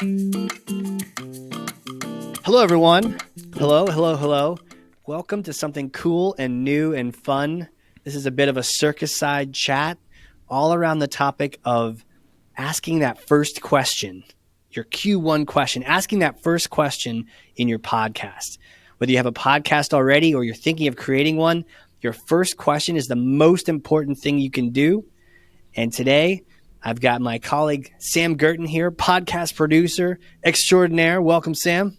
Hello, everyone. Hello. Welcome to something cool and new and fun. This is a bit of a Circus-Side Chat all around the topic of asking that first question, your Q1 question, asking that first question in your podcast. Whether you have a podcast already or you're thinking of creating one, your first question is the most important thing you can do. And today, I've got my colleague Sam Guertin here, podcast producer extraordinaire. Welcome, Sam.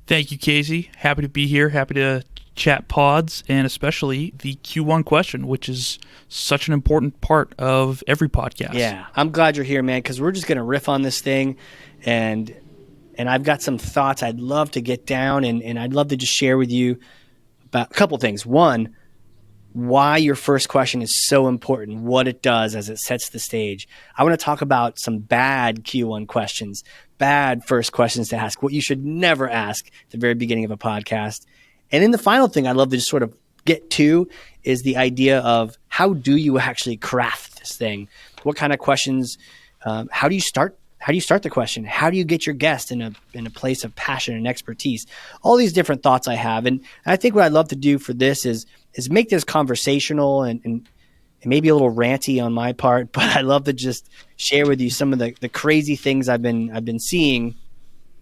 Thank you, Casey. Happy to be here. Happy to chat pods, and especially the Q1 question, which is such an important part of every podcast. Yeah, I'm glad you're here, man, because we're just going to riff on this thing, and I've got some thoughts I'd love to get down, and I'd love to just share with you about a couple things. One, why your first question is so important, what it does as it sets the stage. I want to talk about some bad Q1 questions, bad first questions to ask, what you should never ask at the very beginning of a podcast. And then the final thing I'd love to just sort of get to is the idea of how do you actually craft this thing? What kind of questions, how do you start the question? How do you get your guest in a place of passion and expertise? All these different thoughts I have. And I think what I'd love to do for this is make this conversational and maybe a little ranty on my part, but I love to just share with you some of the crazy things I've been seeing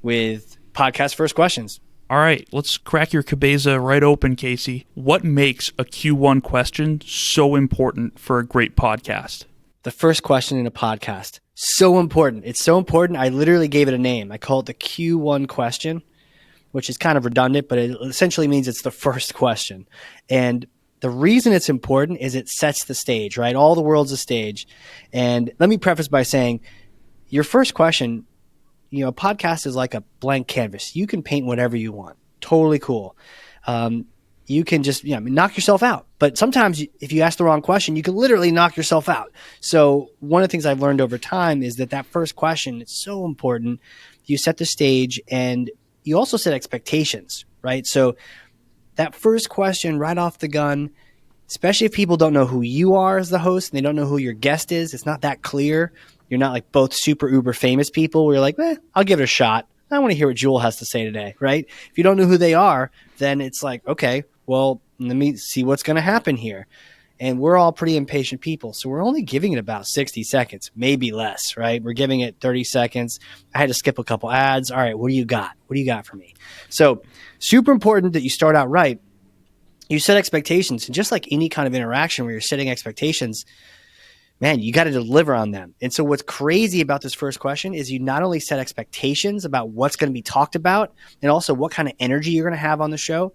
with podcast first questions. All right, let's crack your cabeza right open, Casey. What makes a Q1 question so important for a great podcast? The first question in a podcast. So important. It's so important. I literally gave it a name. I call it the Q1 question, which is kind of redundant, but it essentially means it's the first question. And the reason it's important is it sets the stage, right? All the world's a stage. And let me preface by saying your first question, a podcast is like a blank canvas. You can paint whatever you want. Totally cool. You can just knock yourself out. But sometimes if you ask the wrong question, you can literally knock yourself out. So one of the things I've learned over time is that first question is so important. You set the stage and you also set expectations, right? So that first question right off the gun, especially if people don't know who you are as the host and they don't know who your guest is, it's not that clear. You're not like both super uber famous people where you're like, I'll give it a shot. I want to hear what Jewel has to say today, right? If you don't know who they are, then it's like, okay, well, let me see what's going to happen here. And we're all pretty impatient people. So we're only giving it about 60 seconds, maybe less, right? We're giving it 30 seconds. I had to skip a couple ads. All right, what do you got? What do you got for me? So super important that you start out right. You set expectations. And just like any kind of interaction where you're setting expectations, man, you got to deliver on them. And so what's crazy about this first question is you not only set expectations about what's going to be talked about and also what kind of energy you're going to have on the show,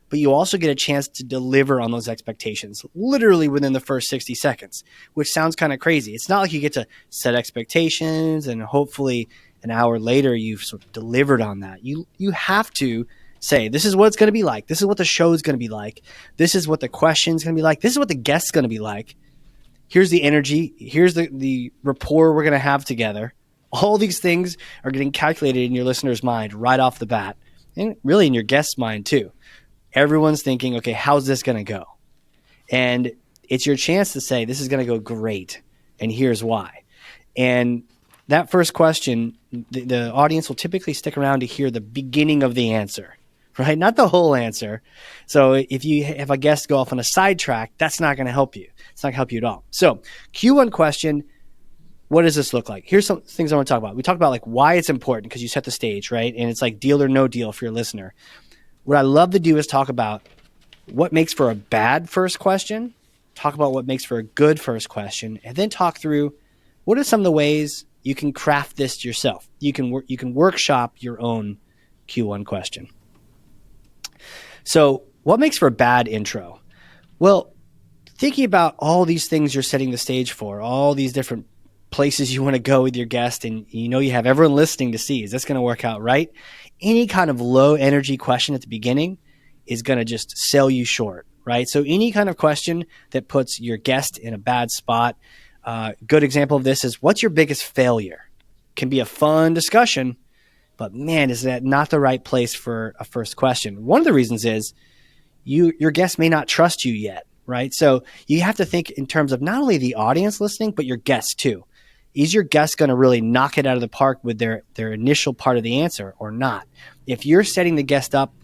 but you also get a chance to deliver on those expectations literally within the first 60 seconds, which sounds kind of crazy. It's not like you get to set expectations and hopefully an hour later you've sort of delivered on that. You have to say, this is what it's going to be like. This is what the show is going to be like. This is what the question's going to be like. This is what the guest's going to be like. Here's the energy. Here's the rapport we're going to have together. All these things are getting calculated in your listener's mind right off the bat, and really in your guest's mind too. Everyone's thinking, okay, how's this going to go? And it's your chance to say, this is going to go great, and here's why. And that first question, the audience will typically stick around to hear the beginning of the answer, right? Not the whole answer. So if you have a guest go off on a sidetrack, that's not going to help you. It's not going to help you at all. So Q1 question, what does this look like? Here's some things I want to talk about. We talked about like why it's important because you set the stage, right? And it's like deal or no deal for your listener. What I love to do is talk about what makes for a bad first question, talk about what makes for a good first question, and then talk through what are some of the ways you can craft this yourself. You can workshop your own Q1 question. So what makes for a bad intro? Well, thinking about all these things you're setting the stage for, all these different places you want to go with your guest, and you have everyone listening to see, is this going to work out right? Any kind of low energy question at the beginning is going to just sell you short, right? So any kind of question that puts your guest in a bad spot, good example of this is, what's your biggest failure? Can be a fun discussion, but man, is that not the right place for a first question? One of the reasons is your guest may not trust you yet, right? So you have to think in terms of not only the audience listening, but your guests too. Is your guest going to really knock it out of the park with their initial part of the answer or not? If you're setting the guest up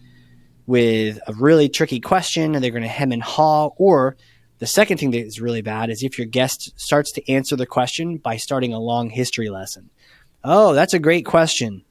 with a really tricky question and they're going to hem and haw, or the second thing that is really bad is if your guest starts to answer the question by starting a long history lesson. Oh, that's a great question.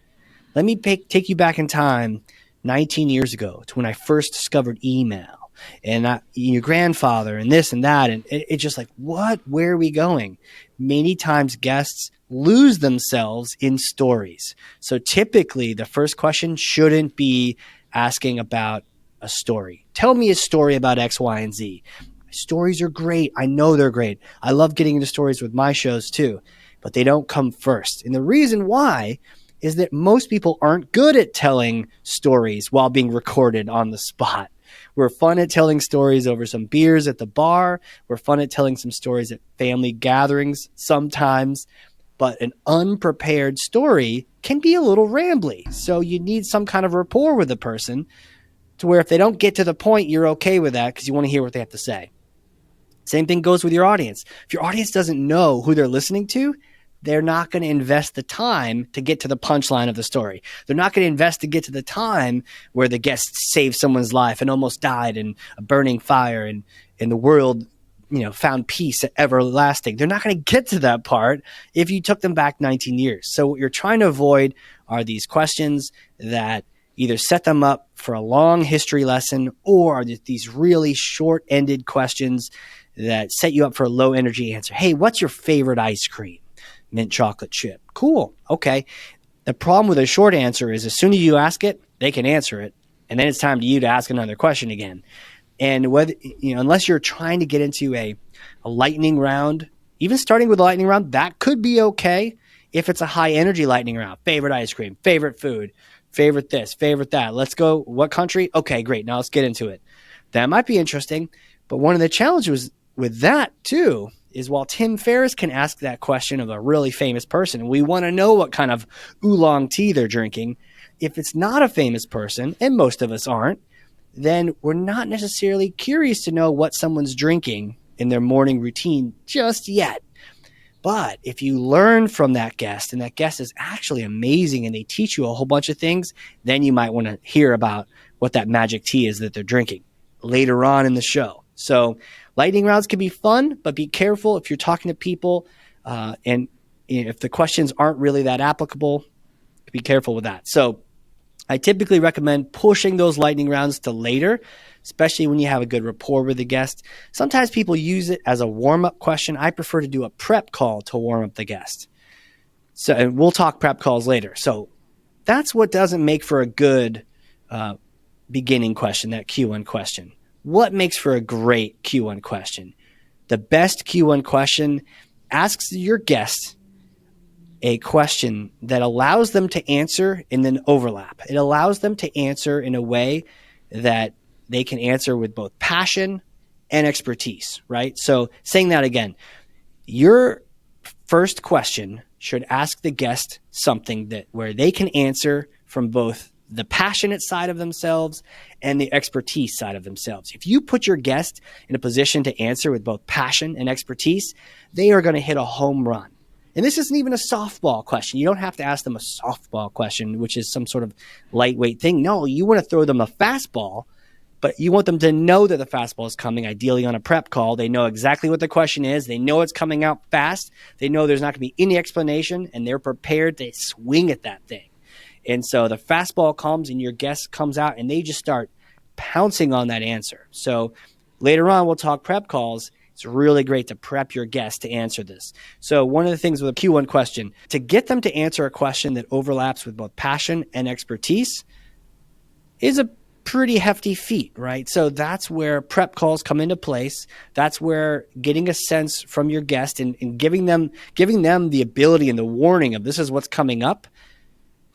Let me take you back in time 19 years ago to when I first discovered email and your grandfather and this and that. And it's just like, what? Where are we going? Many times guests lose themselves in stories. So typically the first question shouldn't be asking about a story. Tell me a story about X, Y, and Z. Stories are great. I know they're great. I love getting into stories with my shows too, but they don't come first. And the reason why is that most people aren't good at telling stories while being recorded on the spot. We're fun at telling stories over some beers at the bar. We're fun at telling some stories at family gatherings sometimes, but an unprepared story can be a little rambly. So you need some kind of rapport with the person to where if they don't get to the point, you're okay with that because you want to hear what they have to say. Same thing goes with your audience. If your audience doesn't know who they're listening to, they're not going to invest the time to get to the punchline of the story. They're not going to invest to get to the time where the guest saved someone's life and almost died in a burning fire and the world, found peace everlasting. They're not going to get to that part if you took them back 19 years. So what you're trying to avoid are these questions that either set them up for a long history lesson or are these really short-ended questions that set you up for a low energy answer. Hey, what's your favorite ice cream? Mint chocolate chip. Cool. Okay. The problem with a short answer is as soon as you ask it, they can answer it. And then it's time to you to ask another question again. And whether, unless you're trying to get into a lightning round, even starting with a lightning round, that could be okay if it's a high energy lightning round. Favorite ice cream, favorite food, favorite this, favorite that. Let's go. What country? Okay, great. Now let's get into it. That might be interesting. But one of the challenges with that too is while Tim Ferriss can ask that question of a really famous person, and we want to know what kind of oolong tea they're drinking, if it's not a famous person, and most of us aren't, then we're not necessarily curious to know what someone's drinking in their morning routine just yet. But if you learn from that guest, and that guest is actually amazing and they teach you a whole bunch of things, then you might want to hear about what that magic tea is that they're drinking later on in the show. So lightning rounds can be fun, but be careful if you're talking to people and if the questions aren't really that applicable, be careful with that. So I typically recommend pushing those lightning rounds to later, especially when you have a good rapport with the guest. Sometimes people use it as a warm-up question. I prefer to do a prep call to warm up the guest. So, and we'll talk prep calls later. So that's what doesn't make for a good beginning question, that Q1 question. What makes for a great Q1 question? The best Q1 question asks your guest a question that allows them to answer in an overlap. It allows them to answer in a way that they can answer with both passion and expertise, right? So saying that again, your first question should ask the guest something that where they can answer from both the passionate side of themselves and the expertise side of themselves. If you put your guest in a position to answer with both passion and expertise, they are going to hit a home run. And this isn't even a softball question. You don't have to ask them a softball question, which is some sort of lightweight thing. No, you want to throw them a fastball, but you want them to know that the fastball is coming, ideally on a prep call. They know exactly what the question is. They know it's coming out fast. They know there's not going to be any explanation, and they're prepared to swing at that thing. And so the fastball comes and your guest comes out and they just start pouncing on that answer. So later on, we'll talk prep calls. It's really great to prep your guest to answer this. So one of the things with a Q1 question, to get them to answer a question that overlaps with both passion and expertise is a pretty hefty feat, right? So that's where prep calls come into place. That's where getting a sense from your guest and giving them the ability and the warning of this is what's coming up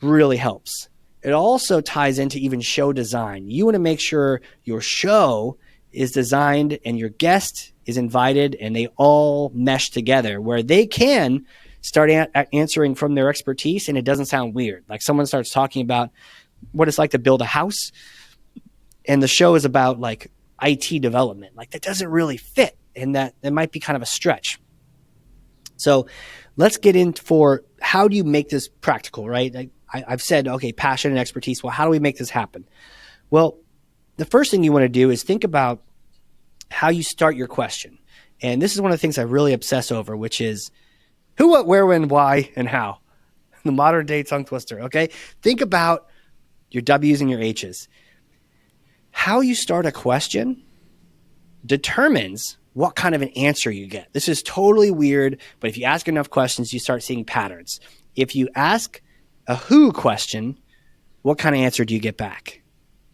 really helps. It also ties into even show design. You want to make sure your show is designed and your guest is invited and they all mesh together where they can start answering from their expertise and it doesn't sound weird. Like someone starts talking about what it's like to build a house and the show is about like IT development. Like that doesn't really fit and that might be kind of a stretch. So let's get in for how do you make this practical, right? I've said, okay, passion and expertise. Well, how do we make this happen? Well, the first thing you want to do is think about how you start your question. And this is one of the things I really obsess over, which is who, what, where, when, why, and how. The modern day tongue twister, okay? Think about your W's and your H's. How you start a question determines what kind of an answer you get. This is totally weird, but if you ask enough questions, you start seeing patterns. If you ask a who question, what kind of answer do you get back?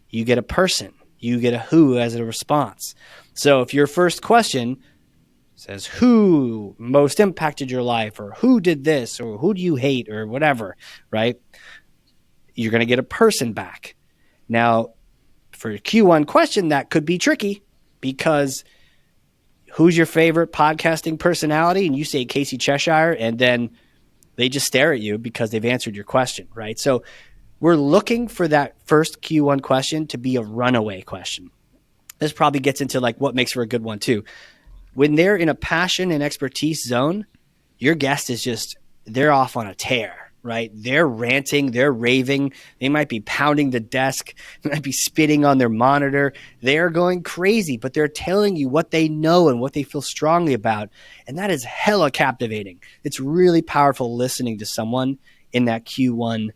You get a person. You get a who as a response. So if your first question says who most impacted your life, or who did this, or who do you hate, or whatever, right? You're going to get a person back. Now, for a Q1 question, that could be tricky because who's your favorite podcasting personality? And you say Casey Cheshire, and then they just stare at you because they've answered your question, right? So we're looking for that first Q1 question to be a runaway question. This probably gets into like what makes for a good one too. When they're in a passion and expertise zone, your guest is just, they're off on a tear, right? They're ranting, they're raving. They might be pounding the desk. They might be spitting on their monitor. They're going crazy, but they're telling you what they know and what they feel strongly about. And that is hella captivating. It's really powerful listening to someone in that Q1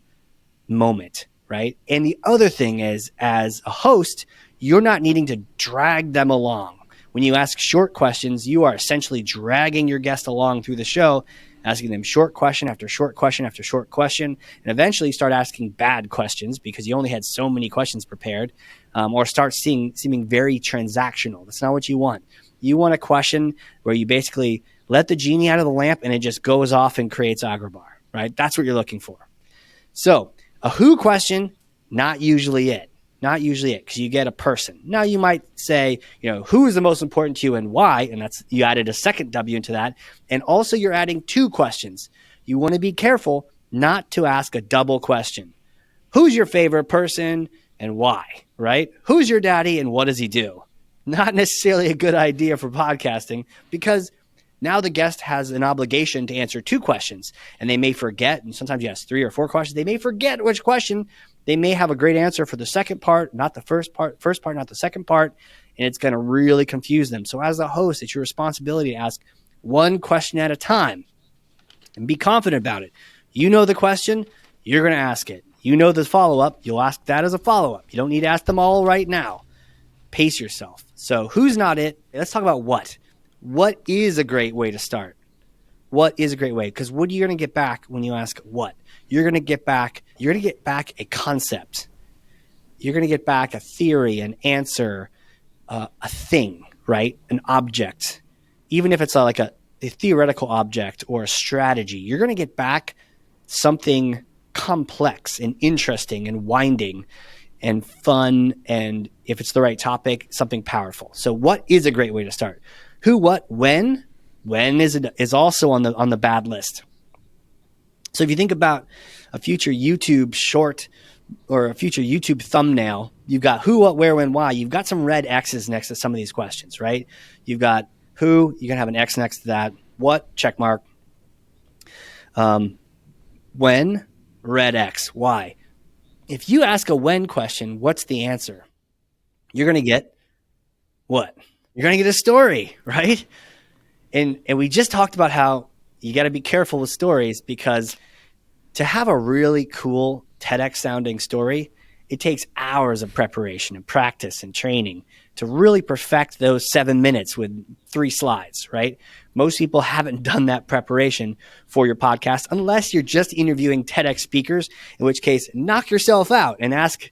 moment, right? And the other thing is, as a host, you're not needing to drag them along. When you ask short questions, you are essentially dragging your guest along through the show, asking them short question after short question after short question, and eventually start asking bad questions because you only had so many questions prepared, or start seeming very transactional. That's not what you want. You want a question where you basically let the genie out of the lamp and it just goes off and creates agrabah, right? That's what you're looking for. So a who question, not usually it. Not usually it, because you get a person. Now you might say, who is the most important to you and why? And that's, you added a second W into that. And also you're adding two questions. You want to be careful not to ask a double question. Who's your favorite person and why, right? Who's your daddy and what does he do? Not necessarily a good idea for podcasting, because now the guest has an obligation to answer two questions, and they may forget. And sometimes you ask 3 or 4 questions. They may forget which question. They may have a great answer for the second part, not the first part, not the second part, and it's going to really confuse them. So as a host, it's your responsibility to ask one question at a time and be confident about it. You know the question, you're going to ask it. You know the follow-up, you'll ask that as a follow-up. You don't need to ask them all right now. Pace yourself. So who's not it? Let's talk about what. What is a great way to start? What is a great way? Because what are you going to get back when you ask what? You're going to get back a concept. You're going to get back a theory, an answer, a thing, right? An object. Even if it's like a theoretical object or a strategy, you're going to get back something complex and interesting and winding and fun. And if it's the right topic, something powerful. So what is a great way to start? Who, what, when? When is also on the bad list. So if you think about a future YouTube short or a future YouTube thumbnail, you've got who, what, where, when, why. You've got some red X's next to some of these questions, right? You've got who, you're going to have an X next to that. What, check mark. When, red X. Why? If you ask a when question, what's the answer? You're going to get what? You're going to get a story, right? And we just talked about how you got to be careful with stories, because to have a really cool TEDx sounding story, it takes hours of preparation and practice and training to really perfect those 7 minutes with 3 slides, right? Most people haven't done that preparation for your podcast unless you're just interviewing TEDx speakers, in which case knock yourself out and ask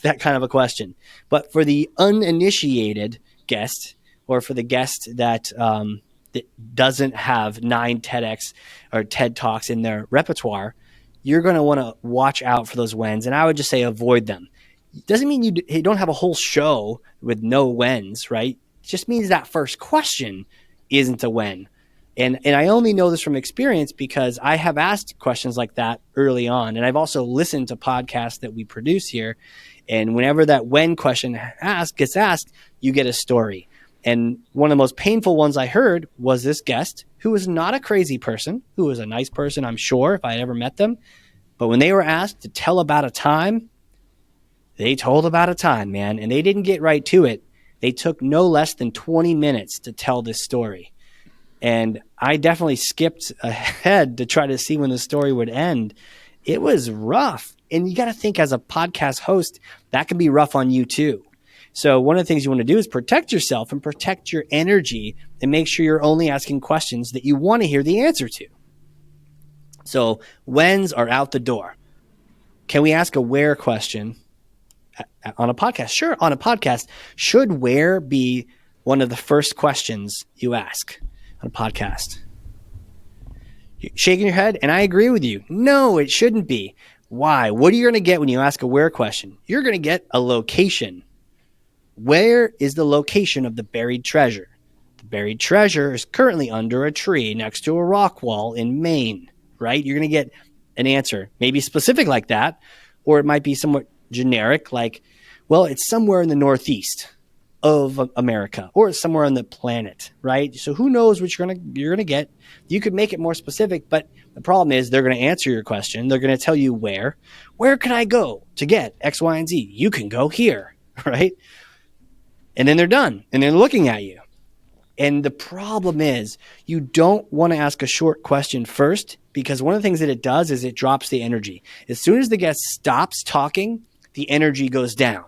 that kind of a question. But for the uninitiated guest, or for the guest that doesn't have 9 TEDx or TED Talks in their repertoire, you're going to want to watch out for those whens. And I would just say avoid them. It doesn't mean you don't have a whole show with no whens, right? It just means that first question isn't a when. And I only know this from experience because I have asked questions like that early on. And I've also listened to podcasts that we produce here. And whenever that when question gets asked, you get a story. And one of the most painful ones I heard was this guest who was not a crazy person, who was a nice person, I'm sure, if I had ever met them. But when they were asked to tell about a time, they told about a time, man, and they didn't get right to it. They took no less than 20 minutes to tell this story. And I definitely skipped ahead to try to see when the story would end. It was rough. And you got to think, as a podcast host, that can be rough on you too. So one of the things you want to do is protect yourself and protect your energy and make sure you're only asking questions that you want to hear the answer to. So whens are out the door. Can we ask a where question on a podcast? Sure, on a podcast. Should where be one of the first questions you ask on a podcast? You're shaking your head, and I agree with you. No, it shouldn't be. Why? What are you going to get when you ask a where question? You're going to get a location. Where is the location of the buried treasure? The buried treasure is currently under a tree next to a rock wall in Maine, right? You're going to get an answer, maybe specific like that, or it might be somewhat generic, like, well, it's somewhere in the Northeast of America, or it's somewhere on the planet, right? So who knows what you're gonna get? You could make it more specific, but the problem is they're going to answer your question. They're going to tell you where. Where can I go to get X, Y, and Z? You can go here, right? And then they're done, and they're looking at you. And the problem is you don't want to ask a short question first, because one of the things that it does is it drops the energy. As soon as the guest stops talking, the energy goes down.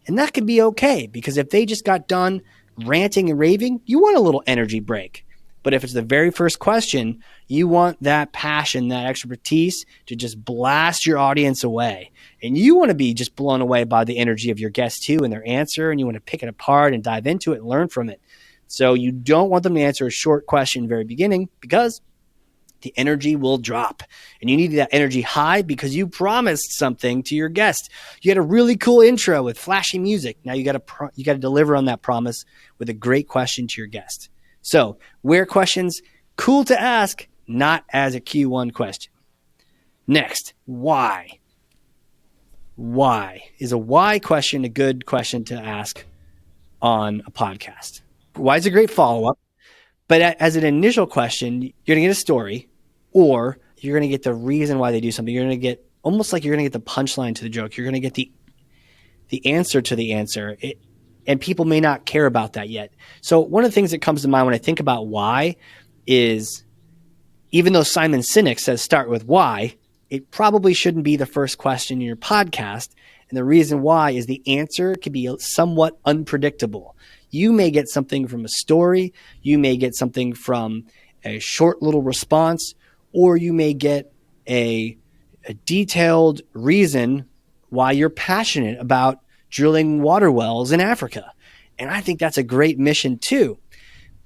And that could be okay, because if they just got done ranting and raving, you want a little energy break. But if it's the very first question, you want that passion, that expertise to just blast your audience away. And you want to be just blown away by the energy of your guest too and their answer, and you want to pick it apart and dive into it and learn from it. So you don't want them to answer a short question in the very beginning, because the energy will drop. And you need that energy high because you promised something to your guest. You had a really cool intro with flashy music. Now you got to deliver on that promise with a great question to your guest. So where questions, cool to ask, not as a Q1 question. Next, why? Why? Is a why question a good question to ask on a podcast? Why is a great follow-up? But as an initial question, you're going to get a story, or you're going to get the reason why they do something. You're going to get almost like you're going to get the punchline to the joke. You're going to get the answer to the answer. And people may not care about that yet. So one of the things that comes to mind when I think about why is, even though Simon Sinek says start with why, it probably shouldn't be the first question in your podcast. And the reason why is the answer can be somewhat unpredictable. You may get something from a story, you may get something from a short little response, or you may get a detailed reason why you're passionate about drilling water wells in Africa. And I think that's a great mission too.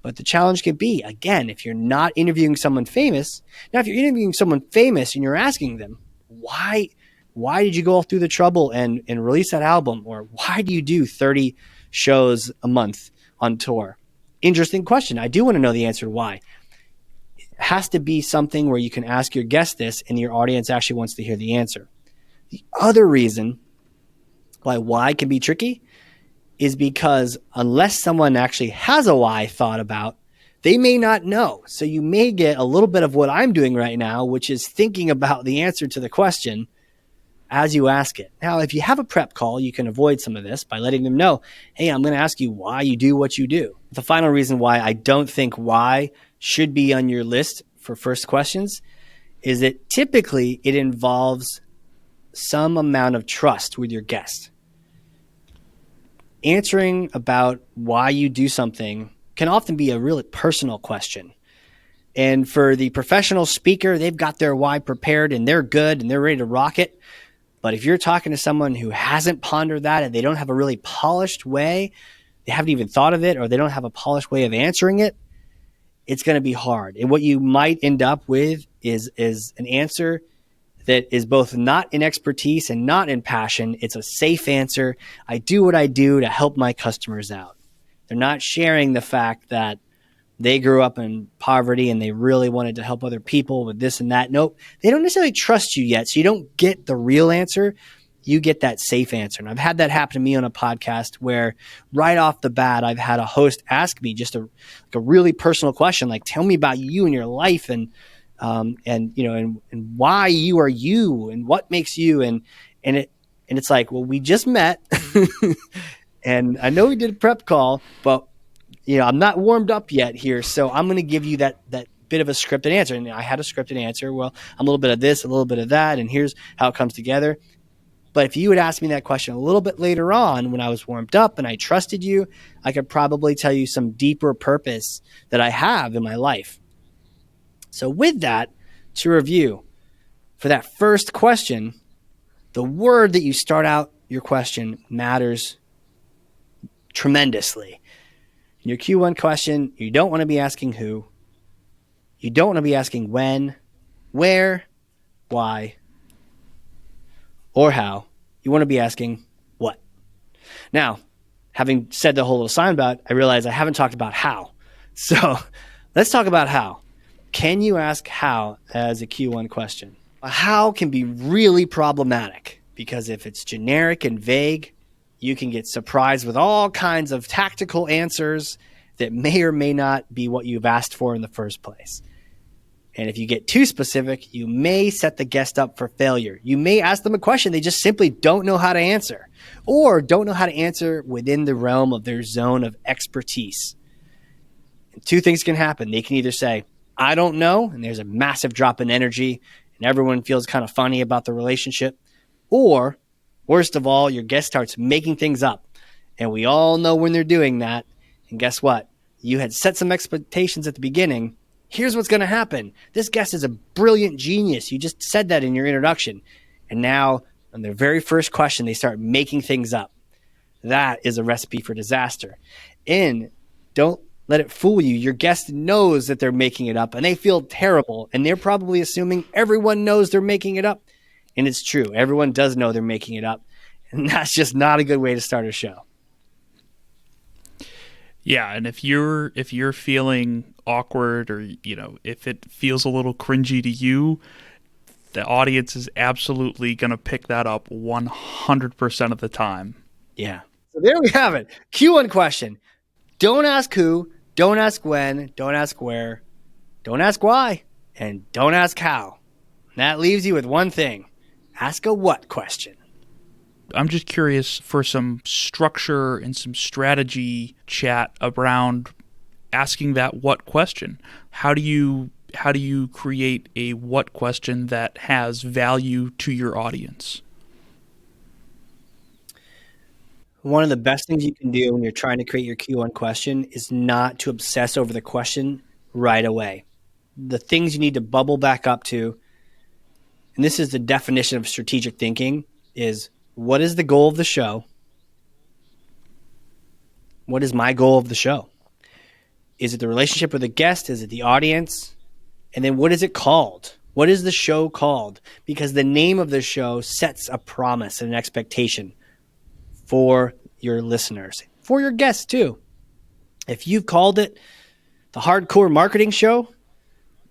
But the challenge can be, again, if you're not interviewing someone famous. Now, if you're interviewing someone famous and you're asking them, why did you go all through the trouble and release that album? Or why do you do 30 shows a month on tour? Interesting question. I do want to know the answer to why. It has to be something where you can ask your guest this and your audience actually wants to hear the answer. The other reason why can be tricky is because unless someone actually has a why thought about, they may not know. So you may get a little bit of what I'm doing right now, which is thinking about the answer to the question as you ask it. Now, if you have a prep call, you can avoid some of this by letting them know, hey, I'm going to ask you why you do what you do. The final reason why I don't think why should be on your list for first questions is that typically it involves some amount of trust with your guest. Answering about why you do something can often be a really personal question. And for the professional speaker, they've got their why prepared and they're good and they're ready to rock it. But if you're talking to someone who hasn't pondered that and they don't have a really polished way, they haven't even thought of it, or they don't have a polished way of answering it, it's going to be hard. And what you might end up with is an answer that is both not in expertise and not in passion. It's a safe answer. I do what I do to help my customers out. They're not sharing the fact that they grew up in poverty and they really wanted to help other people with this and that. Nope. They don't necessarily trust you yet. So you don't get the real answer. you get that safe answer. And I've had that happen to me on a podcast where right off the bat, I've had a host ask me just a really personal question, like, tell me about you and your life and why you are you and what makes you. And it's like, well, we just met and I know we did a prep call, but I'm not warmed up yet here. So I'm going to give you that bit of a scripted answer. And I had a scripted answer. Well, I'm a little bit of this, a little bit of that, and here's how it comes together. But if you would ask me that question a little bit later on when I was warmed up and I trusted you, I could probably tell you some deeper purpose that I have in my life. So with that, to review, for that first question, the word that you start out your question matters tremendously. In your Q1 question, you don't want to be asking who. You don't want to be asking when, where, why, or how. You want to be asking what. Now, having said the whole little sign about, I realize I haven't talked about how. So let's talk about how. Can you ask how as a Q1 question? A how can be really problematic because if it's generic and vague, you can get surprised with all kinds of tactical answers that may or may not be what you've asked for in the first place. And if you get too specific, you may set the guest up for failure. You may ask them a question they just simply don't know how to answer or don't know how to answer within the realm of their zone of expertise. And two things can happen. They can either say, I don't know, and there's a massive drop in energy and everyone feels kind of funny about the relationship. Or, worst of all, your guest starts making things up. And we all know when they're doing that. And guess what? You had set some expectations at the beginning. Here's what's going to happen. This guest is a brilliant genius. You just said that in your introduction. And now, on their very first question, they start making things up. That is a recipe for disaster. And don't let it fool you. Your guest knows that they're making it up, and they feel terrible. And they're probably assuming everyone knows they're making it up. And it's true. Everyone does know they're making it up. And that's just not a good way to start a show. Yeah, and if you're feeling awkward or if it feels a little cringy to you, the audience is absolutely going to pick that up 100% of the time. Yeah. So there we have it. Q1 question. Don't ask who, don't ask when, don't ask where, don't ask why, and don't ask how. And that leaves you with one thing. Ask a what question. I'm just curious for some structure and some strategy chat around asking that what question. How do you create a what question that has value to your audience? One of the best things you can do when you're trying to create your Q1 question is not to obsess over the question right away. The things you need to bubble back up to, and this is the definition of strategic thinking, is what is the goal of the show? What is my goal of the show? Is it the relationship with the guest? Is it the audience? And then what is it called? What is the show called? Because the name of the show sets a promise and an expectation for your listeners, for your guests too. If you've called it the Hardcore Marketing Show,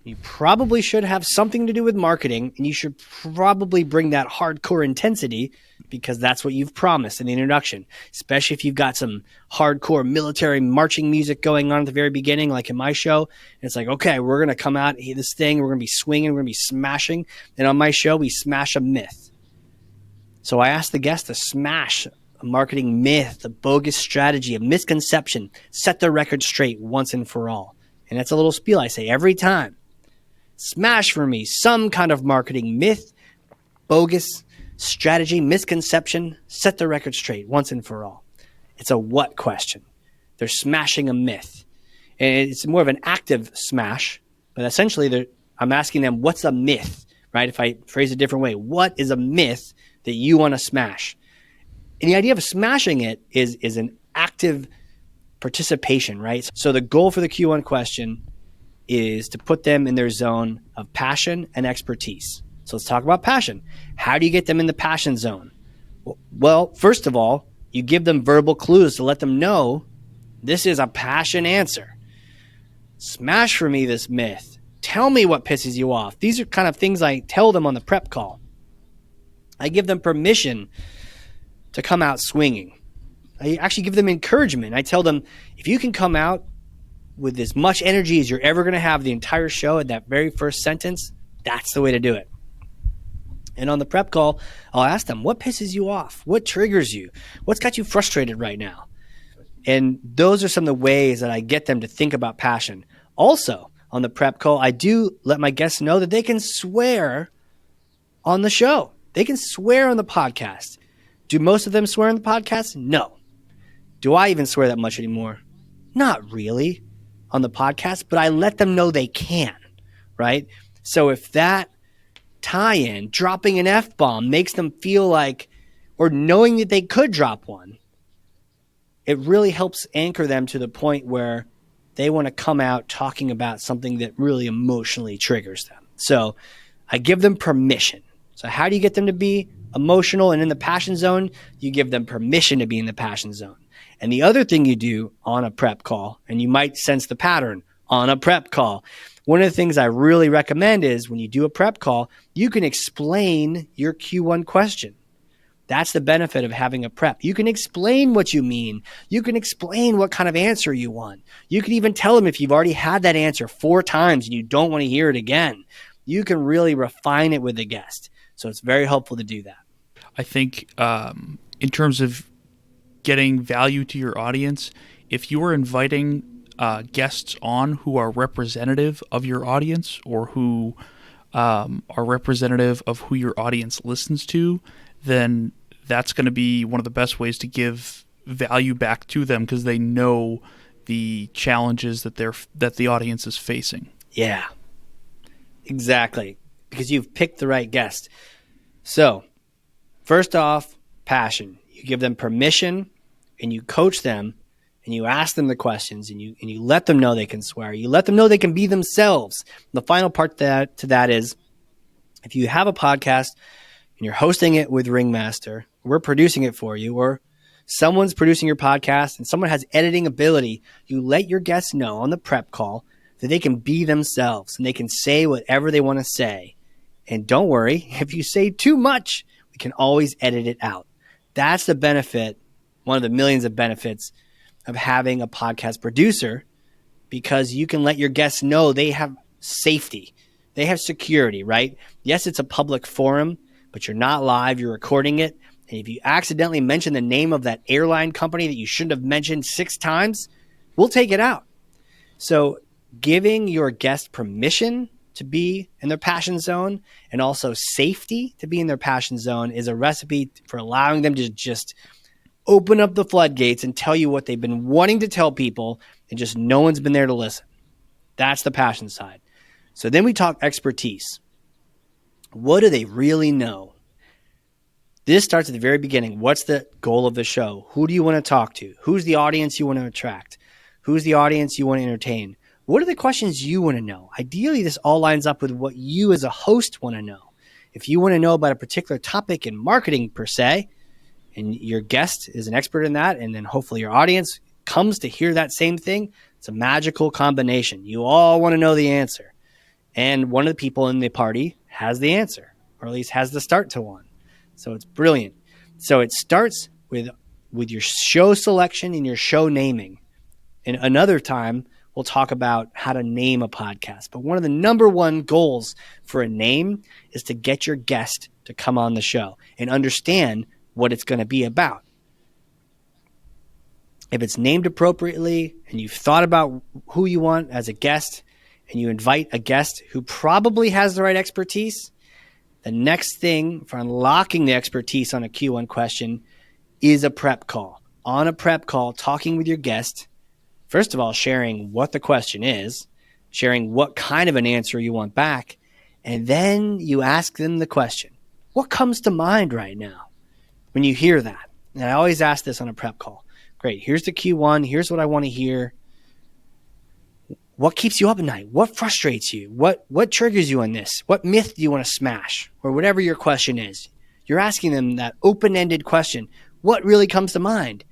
you probably should have something to do with marketing, and you should probably bring that hardcore intensity because that's what you've promised in the introduction, especially if you've got some hardcore military marching music going on at the very beginning, like in my show. And it's like, okay, we're going to come out this thing, we're going to be swinging, we're going to be smashing. And on my show, we smash a myth. So I asked the guest to smash a marketing myth, a bogus strategy, a misconception, set the record straight once and for all. And that's a little spiel I say every time. Smash for me some kind of marketing myth, bogus strategy, misconception, set the record straight once and for all. It's a what question. They're smashing a myth. And it's more of an active smash, but essentially I'm asking them, what's a myth, right? If I phrase it a different way, what is a myth that you want to smash? And the idea of smashing it is an active participation, right? So the goal for the Q1 question is to put them in their zone of passion and expertise. So let's talk about passion. How do you get them in the passion zone? Well, first of all, you give them verbal clues to let them know this is a passion answer. Smash for me this myth. Tell me what pisses you off. These are kind of things I tell them on the prep call. I give them permission to come out swinging. I actually give them encouragement. I tell them, if you can come out with as much energy as you're ever going to have the entire show at that very first sentence, that's the way to do it. And on the prep call, I'll ask them, what pisses you off? What triggers you? What's got you frustrated right now? And those are some of the ways that I get them to think about passion. Also, on the prep call, I do let my guests know that they can swear on the show. They can swear on the podcast. Do most of them swear on the podcast? No. Do I even swear that much anymore? Not really on the podcast, but I let them know they can, right? So if that tie-in, dropping an F-bomb, makes them feel like, or knowing that they could drop one, it really helps anchor them to the point where they want to come out talking about something that really emotionally triggers them. So I give them permission. So how do you get them to be emotional and in the passion zone? You give them permission to be in the passion zone. And the other thing you do on a prep call, and you might sense the pattern on a prep call, one of the things I really recommend is when you do a prep call, you can explain your Q1 question. That's the benefit of having a prep. You can explain what you mean. You can explain what kind of answer you want. You can even tell them if you've already had that answer 4 times and you don't want to hear it again. You can really refine it with the guest. So it's very helpful to do that. I think in terms of getting value to your audience, if you are inviting guests on who are representative of your audience or who are representative of who your audience listens to, then that's going to be one of the best ways to give value back to them because they know the challenges that the audience is facing. Yeah, exactly. Because you've picked the right guest. So, first off, passion. You give them permission and you coach them and you ask them the questions and you let them know they can swear. You let them know they can be themselves. The final part to that is if you have a podcast and you're hosting it with Ringmaster, we're producing it for you, or someone's producing your podcast and someone has editing ability, you let your guests know on the prep call that they can be themselves and they can say whatever they want to say. And don't worry, if you say too much, we can always edit it out. That's the benefit, one of the millions of benefits of having a podcast producer, because you can let your guests know they have safety. They have security, right? Yes, it's a public forum, but you're not live. You're recording it. And if you accidentally mention the name of that airline company that you shouldn't have mentioned 6 times, we'll take it out. So giving your guest permission to be in their passion zone and also safety to be in their passion zone is a recipe for allowing them to just open up the floodgates and tell you what they've been wanting to tell people and just no one's been there to listen. That's the passion side. So then we talk expertise. What do they really know? This starts at the very beginning. What's the goal of the show? Who do you want to talk to? Who's the audience you want to attract? Who's the audience you want to entertain? What are the questions you want to know? Ideally, this all lines up with what you as a host want to know. If you want to know about a particular topic in marketing per se, and your guest is an expert in that, and then hopefully your audience comes to hear that same thing, it's a magical combination. You all want to know the answer. And one of the people in the party has the answer, or at least has the start to one. So it's brilliant. So it starts with your show selection and your show naming. And another time, we'll talk about how to name a podcast. But one of the number one goals for a name is to get your guest to come on the show and understand what it's going to be about. If it's named appropriately and you've thought about who you want as a guest and you invite a guest who probably has the right expertise, the next thing for unlocking the expertise on a Q1 question is a prep call. On a prep call, talking with your guest, first of all, sharing what the question is, sharing what kind of an answer you want back, and then you ask them the question. What comes to mind right now when you hear that? And I always ask this on a prep call. Great, here's the Q1. Here's what I want to hear. What keeps you up at night? What frustrates you? What triggers you on this? What myth do you want to smash? Or whatever your question is. You're asking them that open-ended question. What really comes to mind?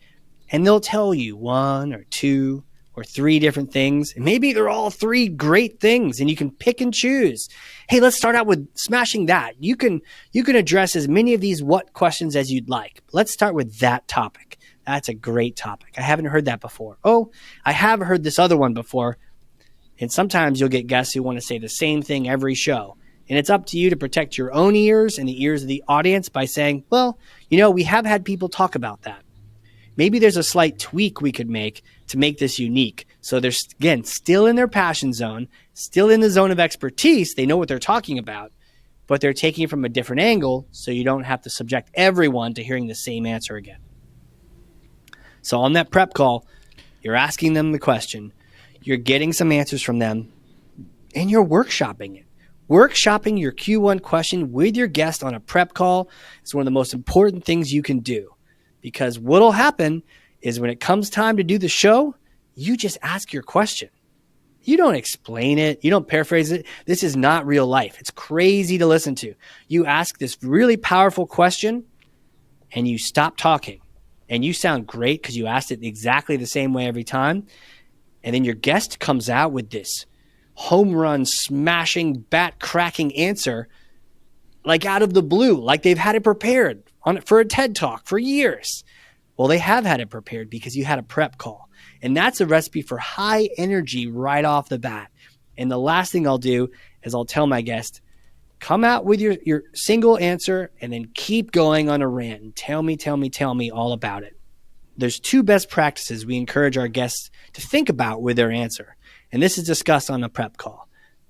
And they'll tell you 1 or 2 or 3 different things. And maybe they're all 3 great things and you can pick and choose. Hey, let's start out with smashing that. You can address as many of these what questions as you'd like. Let's start with that topic. That's a great topic. I haven't heard that before. Oh, I have heard this other one before. And sometimes you'll get guests who want to say the same thing every show. And it's up to you to protect your own ears and the ears of the audience by saying, well, we have had people talk about that. Maybe there's a slight tweak we could make to make this unique. So they're, again, still in their passion zone, still in the zone of expertise. They know what they're talking about, but they're taking it from a different angle so you don't have to subject everyone to hearing the same answer again. So on that prep call, you're asking them the question, you're getting some answers from them, and you're workshopping it. Workshopping your Q1 question with your guest on a prep call is one of the most important things you can do. Because what'll happen is when it comes time to do the show, you just ask your question. You don't explain it. You don't paraphrase it. This is not real life. It's crazy to listen to. You ask this really powerful question and you stop talking. And you sound great because you asked it exactly the same way every time. And then your guest comes out with this home run, smashing, bat cracking answer like out of the blue, like they've had it prepared for a TED Talk for years. Well, they have had it prepared because you had a prep call. And that's a recipe for high energy right off the bat. And the last thing I'll do is I'll tell my guest, come out with your single answer and then keep going on a rant and tell me all about it. There's 2 best practices we encourage our guests to think about with their answer. And this is discussed on a prep call.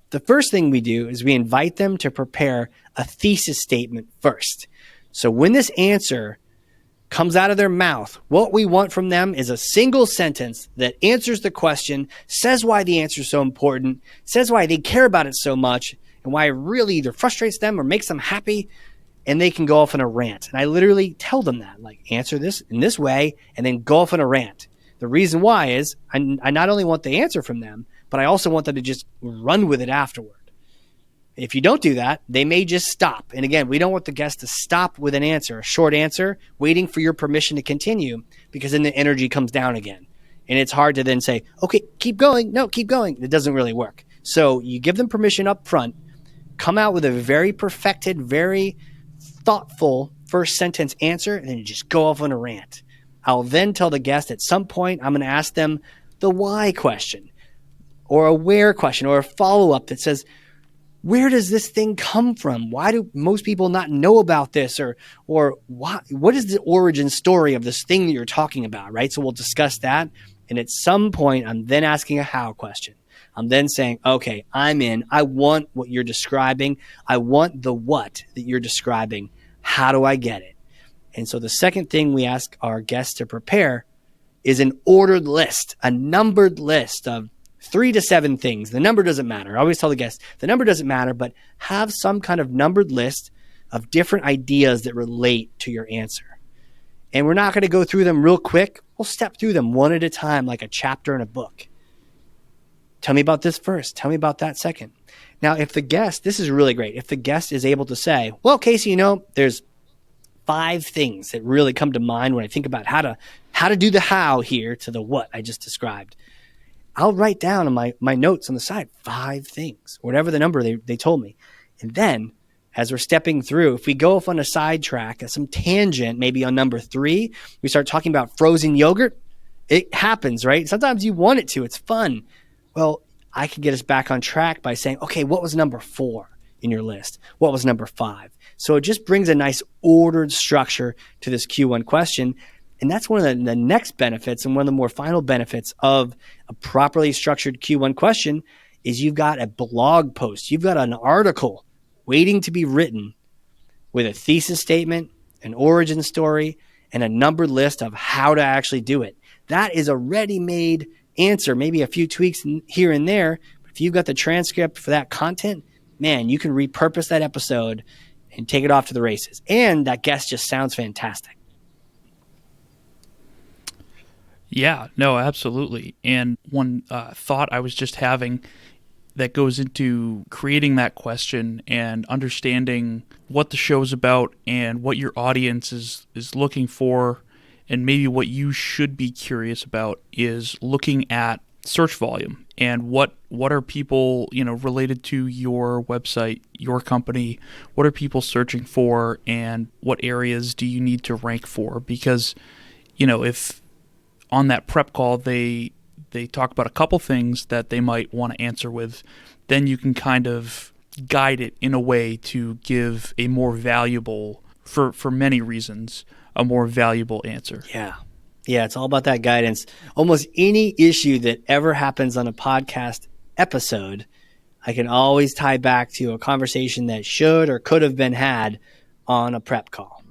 The first thing we do is we invite them to prepare a thesis statement first. So when this answer comes out of their mouth, what we want from them is a single sentence that answers the question, says why the answer is so important, says why they care about it so much, and why it really either frustrates them or makes them happy, and they can go off on a rant. And I literally tell them that, like, answer this in this way, and then go off on a rant. The reason why is I not only want the answer from them, but I also want them to just run with it afterward. If you don't do that, they may just stop. And again, we don't want the guest to stop with an answer, a short answer, waiting for your permission to continue, because then the energy comes down again. And it's hard to then say, okay, keep going. No, keep going. It doesn't really work. So you give them permission up front, come out with a very perfected, very thoughtful first sentence answer, and then you just go off on a rant. I'll then tell the guest at some point, I'm going to ask them the why question or a where question or a follow-up that says, where does this thing come from? Why do most people not know about this? Or what is the origin story of this thing that you're talking about, right? So we'll discuss that. And at some point, I'm then asking a how question. I'm then saying, okay, I'm in. I want what you're describing. I want the what that you're describing. How do I get it? And so the second thing we ask our guests to prepare is an ordered list, a numbered list of 3 to 7 things. The number doesn't matter. I always tell the guests, the number doesn't matter, but have some kind of numbered list of different ideas that relate to your answer. And we're not going to go through them real quick. We'll step through them one at a time, like a chapter in a book. Tell me about this first. Tell me about that second. Now, if the guest, this is really great. If the guest is able to say, well, Casey, there's 5 things that really come to mind when I think about how to do the how here to the what I just described. I'll write down on my notes on the side 5 things, whatever the number they told me. And then as we're stepping through, if we go off on a sidetrack, some tangent, maybe on number 3, we start talking about frozen yogurt. It happens, right? Sometimes you want it to. It's fun. Well, I can get us back on track by saying, okay, what was number 4 in your list? What was number 5? So it just brings a nice ordered structure to this Q1 question. And that's one of the next benefits, and one of the more final benefits of a properly structured Q1 question is you've got a blog post. You've got an article waiting to be written with a thesis statement, an origin story, and a numbered list of how to actually do it. That is a ready-made answer, maybe a few tweaks here and there. But if you've got the transcript for that content, man, you can repurpose that episode and take it off to the races. And that guest just sounds fantastic. Yeah, no, absolutely. And one thought I was just having that goes into creating that question and understanding what the show's about and what your audience is looking for, and maybe what you should be curious about, is looking at search volume and what are people, related to your website, your company, what are people searching for, and what areas do you need to rank for? Because, if on that prep call they talk about a couple things that they might want to answer with, then you can kind of guide it in a way to give a more valuable, for many reasons, a more valuable answer. Yeah, it's all about that guidance. Almost any issue that ever happens on a podcast episode, I can always tie back to a conversation that should or could have been had on a prep call.